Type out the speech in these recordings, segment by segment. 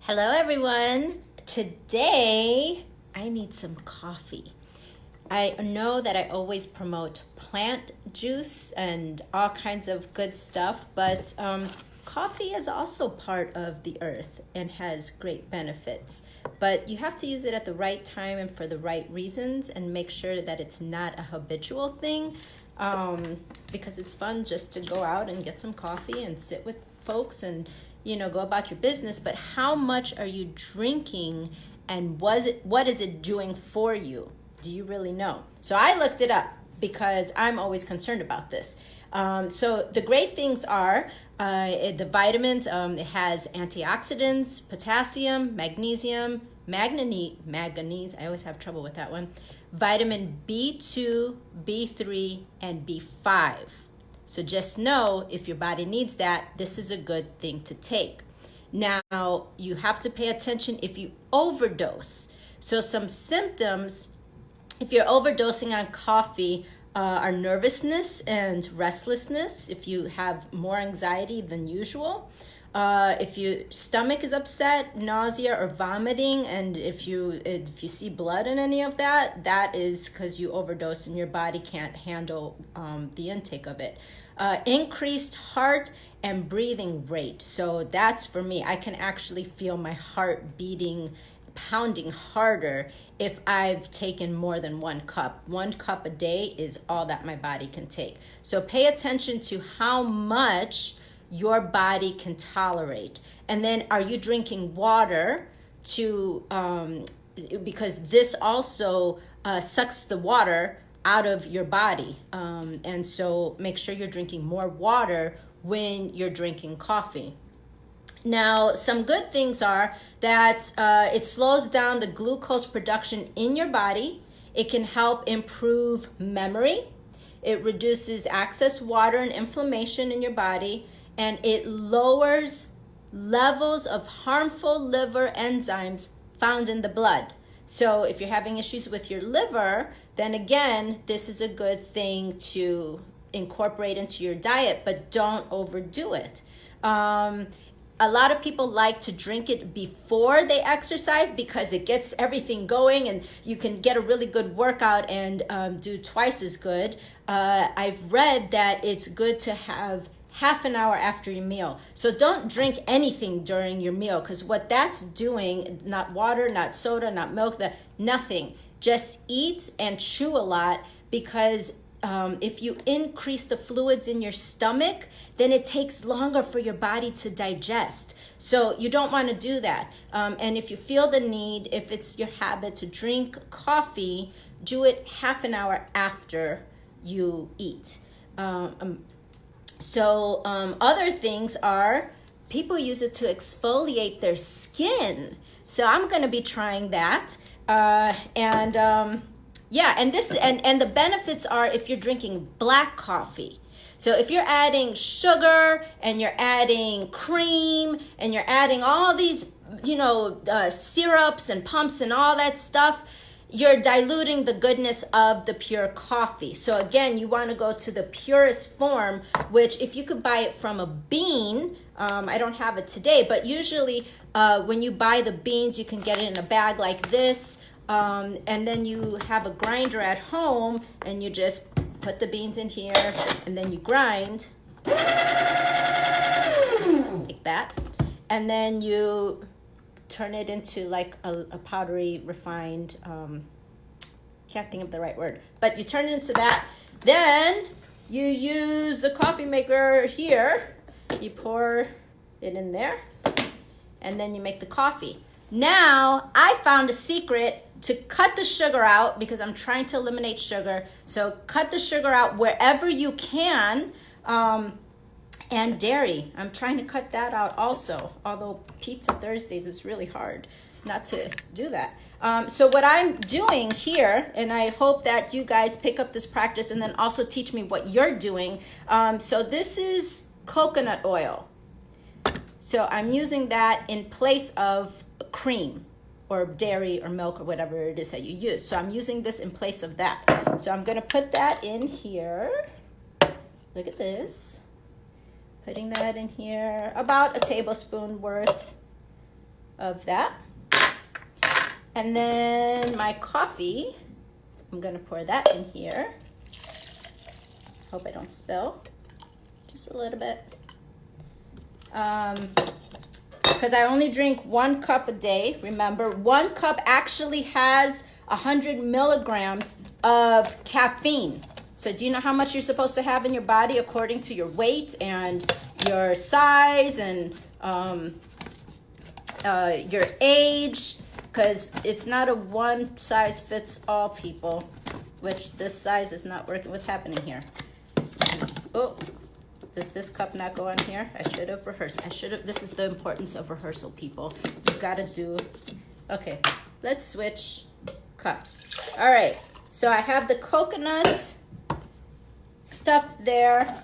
Hello everyone. Today I need some coffee. I know that I always promote plant juice and all kinds of good stuff, but coffee is also part of the earth and has great benefits. But you have to use it at the right time and for the right reasons and make sure that it's not a habitual thing, because it's fun just to go out and get some coffee and sit with folks and go about your business. But how much are you drinking, and what is it doing for you? Do you really know? So I looked it up because I'm always concerned about this. So the great things are the vitamins. It has antioxidants, potassium, magnesium, manganese. I always have trouble with that one. Vitamin B2, B3, and B5. So just know if your body needs that, this is a good thing to take. Now, you have to pay attention if you overdose. So some symptoms, if you're overdosing on coffee, are nervousness and restlessness. If you have more anxiety than usual. If your stomach is upset, nausea or vomiting, and if you see blood in any of that, that is because you overdose and your body can't handle the intake of it. Increased heart and breathing rate. So that's for me. I can actually feel my heart beating, pounding harder if I've taken more than 1 cup. 1 cup a day is all that my body can take. So pay attention to how much your body can tolerate. And then are you drinking water to, because this also sucks the water out of your body. And so make sure you're drinking more water when you're drinking coffee. Now, some good things are that it slows down the glucose production in your body. It can help improve memory. It reduces excess water and inflammation in your body, and it lowers levels of harmful liver enzymes found in the blood. So if you're having issues with your liver, then again, this is a good thing to incorporate into your diet, but don't overdo it. A lot of people like to drink it before they exercise because it gets everything going and you can get a really good workout and do twice as good. I've read that it's good to have half an hour after your meal. So don't drink anything during your meal, because what that's doing, not water, not soda, not milk, nothing. Just eat and chew a lot, because if you increase the fluids in your stomach, then it takes longer for your body to digest. So you don't want to do that. And if you feel the need, if it's your habit to drink coffee, do it half an hour after you eat. So other things are, people use it to exfoliate their skin. So I'm going to be trying that. And the benefits are if you're drinking black coffee. So if you're adding sugar and you're adding cream and you're adding all these, syrups and pumps and all that stuff, you're diluting the goodness of the pure coffee. So again, you want to go to the purest form, which if you could buy it from a bean, I don't have it today, but usually when you buy the beans, you can get it in a bag like this. And then you have a grinder at home and you just put the beans in here and then you grind like that. And then you turn it into like a powdery, refined, can't think of the right word, but you turn it into that. Then you use the coffee maker here. You pour it in there and then you make the coffee. Now, I found a secret to cut the sugar out because I'm trying to eliminate sugar. So cut the sugar out wherever you can. And dairy, I'm trying to cut that out also. Although Pizza Thursdays is really hard not to do that. So what I'm doing here, and I hope that you guys pick up this practice and then also teach me what you're doing. So this is coconut oil. So I'm using that in place of cream or dairy or milk or whatever it is that you use. So I'm using this in place of that. So I'm gonna put that in here. Look at this. Putting that in here, about a tablespoon worth of that. And then my coffee, I'm gonna pour that in here. Hope I don't spill. Just a little bit. Because I only drink 1 cup a day. Remember, 1 cup actually has 100 milligrams of caffeine. So do you know how much you're supposed to have in your body according to your weight and your size and your age? Because it's not a one size fits all, people, which this size is not working. What's happening here? Oh, does this cup not go on here? I should have rehearsed. This is the importance of rehearsal, people. You gotta do. Okay, let's switch cups. All right, so I have the coconut stuff there.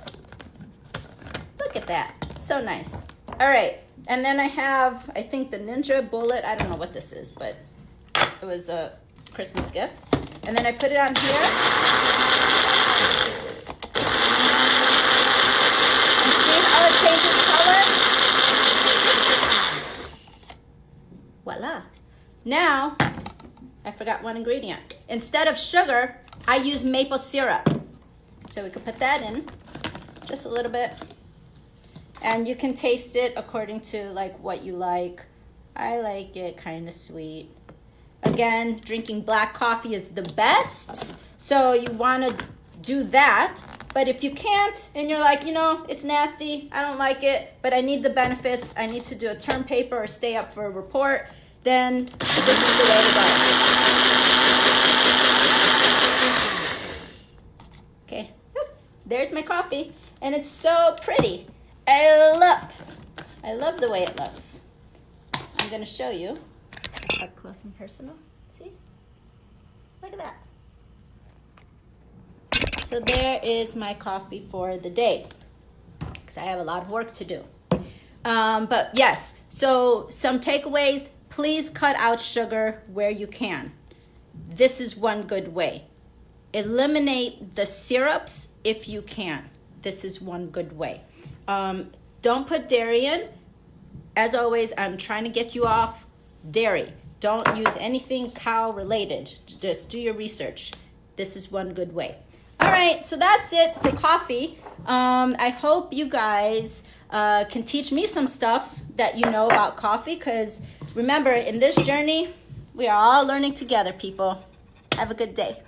Look at that, so nice. All right, and then I have, I think, the Ninja Bullet. I don't know what this is, but it was a Christmas gift. And then I put it on here. And see how it changes color? Voila. Now, I forgot one ingredient. Instead of sugar, I use maple syrup. So we can put that in, just a little bit. And you can taste it according to like what you like. I like it kind of sweet. Again, drinking black coffee is the best. So you want to do that. But if you can't and you're like, you know, it's nasty, I don't like it, but I need the benefits, I need to do a term paper or stay up for a report, then this is the way to go. Okay, there's my coffee. And it's so pretty. I love the way it looks. I'm going to show you up close and personal. See? Look at that. So there is my coffee for the day, because I have a lot of work to do. But yes, so some takeaways. Please cut out sugar where you can. This is one good way. Eliminate the syrups if you can. This is one good way. Don't put dairy in. As always, I'm trying to get you off dairy. Don't use anything cow related. Just do your research. This is one good way. All right, so that's it for coffee. I hope you guys can teach me some stuff that you know about coffee, because remember, in this journey, we are all learning together, people. Have a good day.